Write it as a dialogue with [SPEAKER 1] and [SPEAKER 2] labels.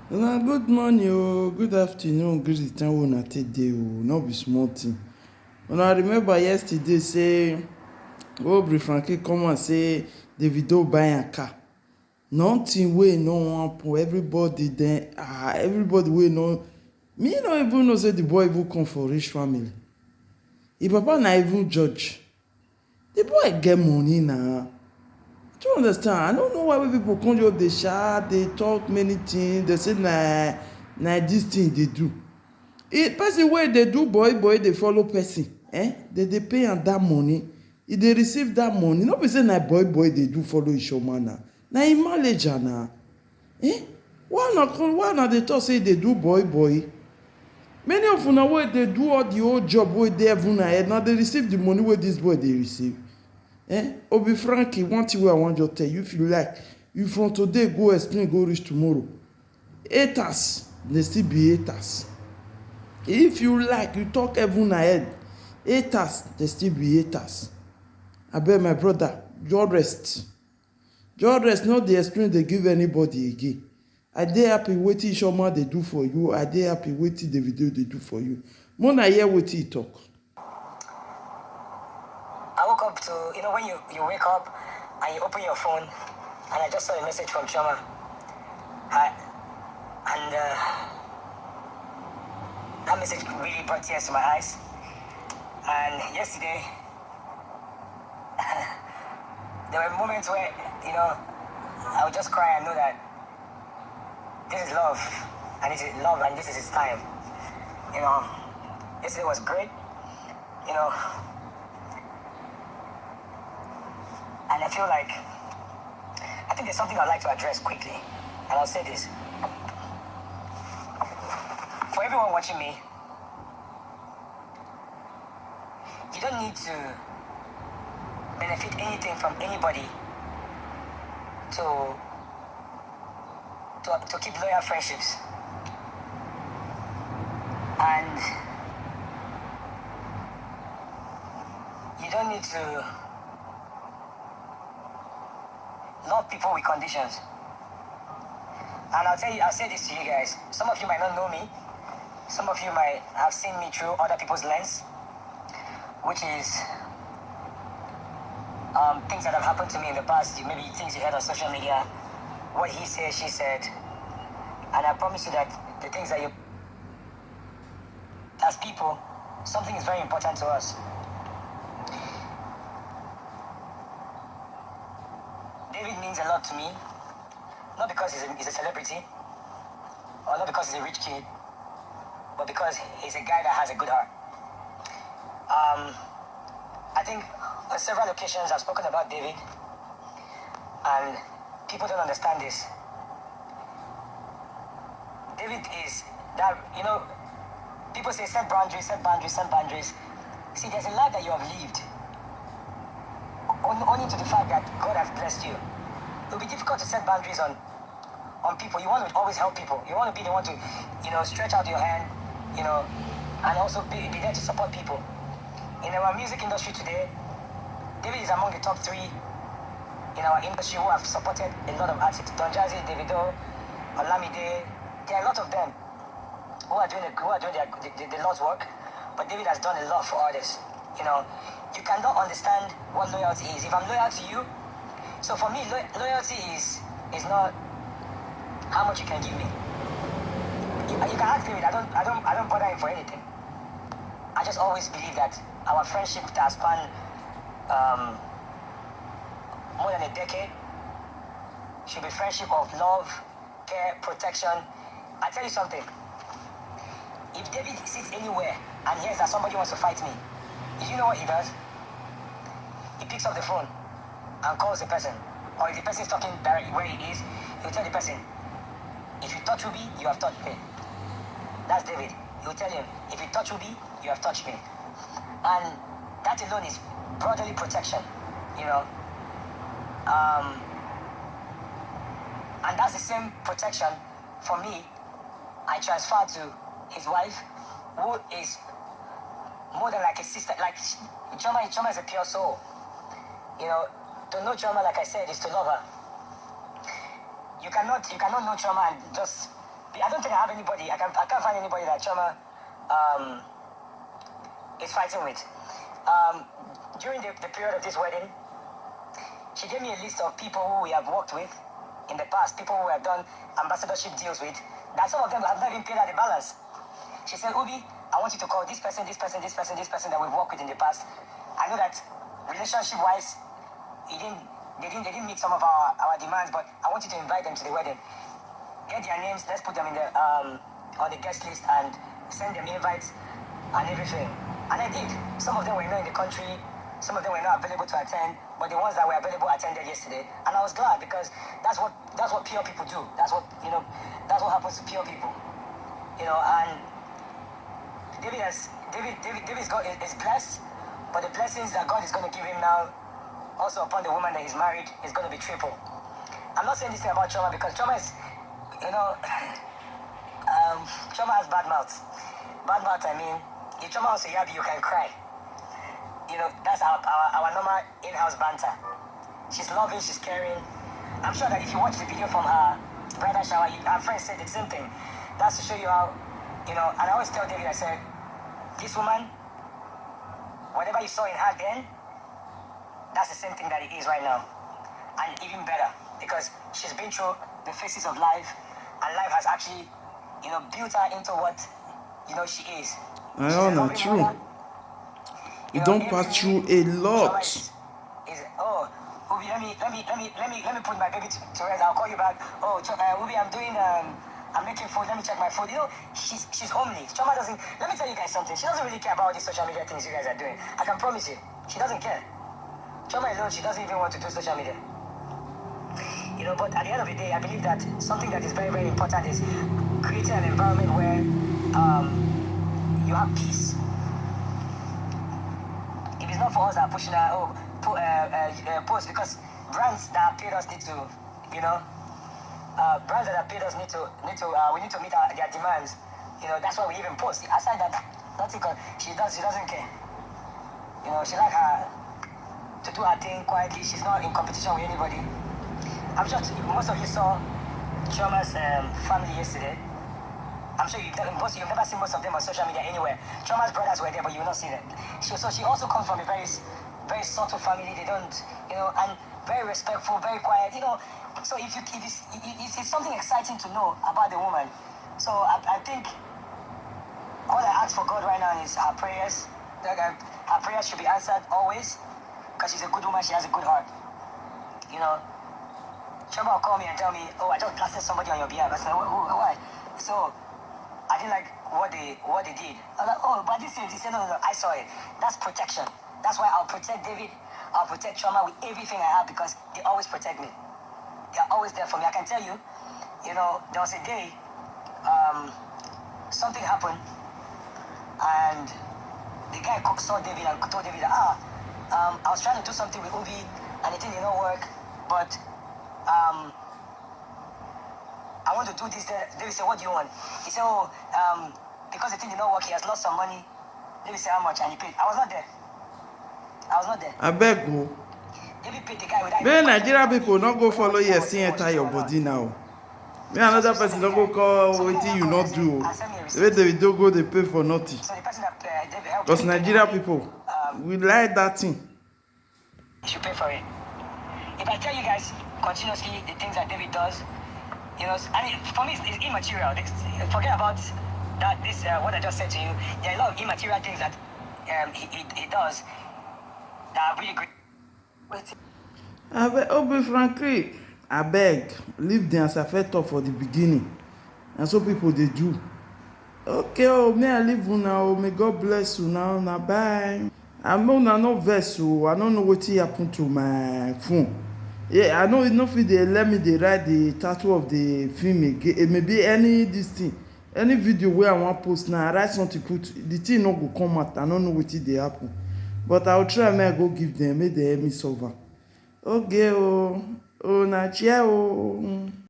[SPEAKER 1] Good morning good afternoon, greet time wey una take dey no be small thing. Una remember yesterday say Obrey Frankie come out say Davido buy am car. Nothing wey no wan happen, everybody wey no even know say the boy even come for rich family. Him papa na even judge. The boy get money na. Do you understand? I don't know why people come just dey shout, dey talk many things, dey say na this thing dey do. Person wey dey do boy dey follow person, dey pay am that money, e dey receive that money. No be say na boy dey do follow Ishoma na him manager na. Why una dey talk say e dey do boy? Many of una wey dey do all the whole job wey dey heaven and earth na dey receive the money wey this boy dey receive. Obi Frankie, one thing wey I wan just tell you, if you like, you from today go explain go reach tomorrow, haters dey still be haters. If you like, you talk heaven and earth, haters dey still be haters. Abeg my brother, just rest, no dey explain dey give anybody again. I dey happy wetin Ishoma dey do for you, I dey happy wetin Davido dey do for you. Make una hear wetin e talk.
[SPEAKER 2] I woke up to, when you wake up and you open your phone, and I just saw a message from Chroma. And that message really brought tears to my eyes. And yesterday, there were moments where, I would just cry and know that this is love, and this is love, and this is its time. Yesterday was great, and I feel like, I think there's something I'd like to address quickly, and I'll say this. For everyone watching me, you don't need to benefit anything from anybody to keep loyal friendships. And you don't need to love people with conditions. And I'll say this to you guys. Some of you might not know me. Some of you might have seen me through other people's lens, which is things that have happened to me in the past, maybe things you heard on social media, what he said, she said. And I promise you that the things that as people, something is very important to us. David means a lot to me, not because he's a celebrity, or not because he's a rich kid, but because he's a guy that has a good heart. I think on several occasions I've spoken about David, and people don't understand this. David is that, people say set boundaries. See, there's a life that you have lived, only to the fact that God has blessed you. It'll be difficult to set boundaries on people. You want to always help people. You want to be the one to, stretch out your hand, and also be there to support people. In our music industry today, David is among the top 3 in our industry who have supported a lot of artists. Don Jazzy, Davido, Olamide. There are a lot of them who are doing the Lord's work, but David has done a lot for others. You cannot understand what loyalty is. If I'm loyal to you, so for me, loyalty is not how much you can give me. You can ask David. I don't bother him for anything. I just always believe that our friendship that spanned more than a decade should be friendship of love, care, protection. I tell you something. If David sits anywhere and hears that somebody wants to fight me, did you know what he does? He picks up the phone and calls the person. Or if the person is talking directly where he is, he'll tell the person, if you touch Ruby, you have touched me. That's David. He'll tell him, if you touch Ruby, you have touched me. And that alone is brotherly protection, and that's the same protection for me I transfer to his wife, who is more than like a sister. Like Choma is a pure soul. To know Choma, like I said, is to love her. You cannot know Choma and just I don't think I have anybody. I can't find anybody that Chroma is fighting with. During the period of this wedding, she gave me a list of people who we have worked with in the past, people who have done ambassadorship deals with, that some of them have not even paid her the balance. She said, Ubi, I want you to call this person, this person, this person, this person that we've worked with in the past. I know that relationship-wise, they didn't meet some of our demands, but I want you to invite them to the wedding. Get their names, let's put them in the on the guest list and send them invites and everything. And I did. Some of them were not in the country, some of them were not available to attend, but the ones that were available attended yesterday. And I was glad because that's what pure people do. That's what happens to pure people. And David's God is blessed, but the blessings that God is going to give him now, also upon the woman that he's married, is going to be triple. I'm not saying this thing about Chroma because Chroma is, Chroma has bad mouth. Bad mouth, I mean, if Chroma wants to yab you can cry. That's our normal in-house banter. She's loving, she's caring. I'm sure that if you watch the video from her bridal shower, her friends said the same thing. That's to show you how, and I always tell David, I said, this woman, whatever you saw in her then, that's the same thing that it is right now. And even better, because she's been through the phases of life, and life has actually, built her into what, she is.
[SPEAKER 1] I know, not true. You don't pass through a lot.
[SPEAKER 2] Ubi, let me put my baby to rest. I'll call you back. Ubi, I'm making food. Let me check my food. She's homely. Chroma doesn't. Let me tell you guys something. She doesn't really care about all these social media things you guys are doing. I can promise you, she doesn't care. Chroma alone, she doesn't even want to do social media. But at the end of the day, I believe that something that is very, very important is creating an environment where you have peace. If it's not for us that are pushing our posts, because brands that have paid us need to, brands that have paid us we need to meet their demands. That's why we even post. Aside that, nothing. She doesn't care. She like her to do her thing quietly. She's not in competition with anybody. I'm sure most of you saw Chroma's family yesterday. I'm sure you've never seen most of them on social media anywhere. Chroma's brothers were there, but you will not see them. She also comes from a very, very subtle family. They don't, and very respectful, very quiet. So it's something exciting to know about the woman. So I think all I ask for God right now is her prayers. Her prayers should be answered always, because she's a good woman. She has a good heart. Chroma will call me and tell me, "Oh, I just blasted somebody on your behalf." I said, "Why?" So I didn't like what they did. I was like, "Oh, but this thing," he said, "No, I saw it." That's protection. That's why I'll protect David. I'll protect Chroma with everything I have, because they always protect me. They're always there for me. I can tell you, there was a day, something happened, and the guy saw David and told David that, I was trying to do something with Ubi, and it didn't work, but I want to do this. David said, "What do you want?" He said, because the thing did not work, he has lost some money. David said, "How much?" And he paid. I was not there.
[SPEAKER 1] I beg you.
[SPEAKER 2] David paid the guy without.
[SPEAKER 1] Then Nigeria people not go follow you, see enter your body now. Me another person don't go call wetin you not do. The way they don't go, they pay for nothing.
[SPEAKER 2] So the person that David helped.
[SPEAKER 1] Because Nigeria people, we like that thing.
[SPEAKER 2] You should pay for it. If I tell you guys continuously the things that David does, for me it's immaterial. Forget about that. What I just said to you. There are a lot of immaterial things that he does that are really great.
[SPEAKER 1] Obi frankly, I beg, leave the answer talk for the beginning. And so people they do. Okay, may I leave you now. May God bless you now. Now bye. I know no vessel. I don't know what happened to my phone. Yeah, I know it's not fit they let me they write the title of the film again. Maybe any this thing, any video where I want post now, I write something put the thing not go come out. I don't know what they happen. But I'll try may I go give them, may they help me solve. Okay, na chia.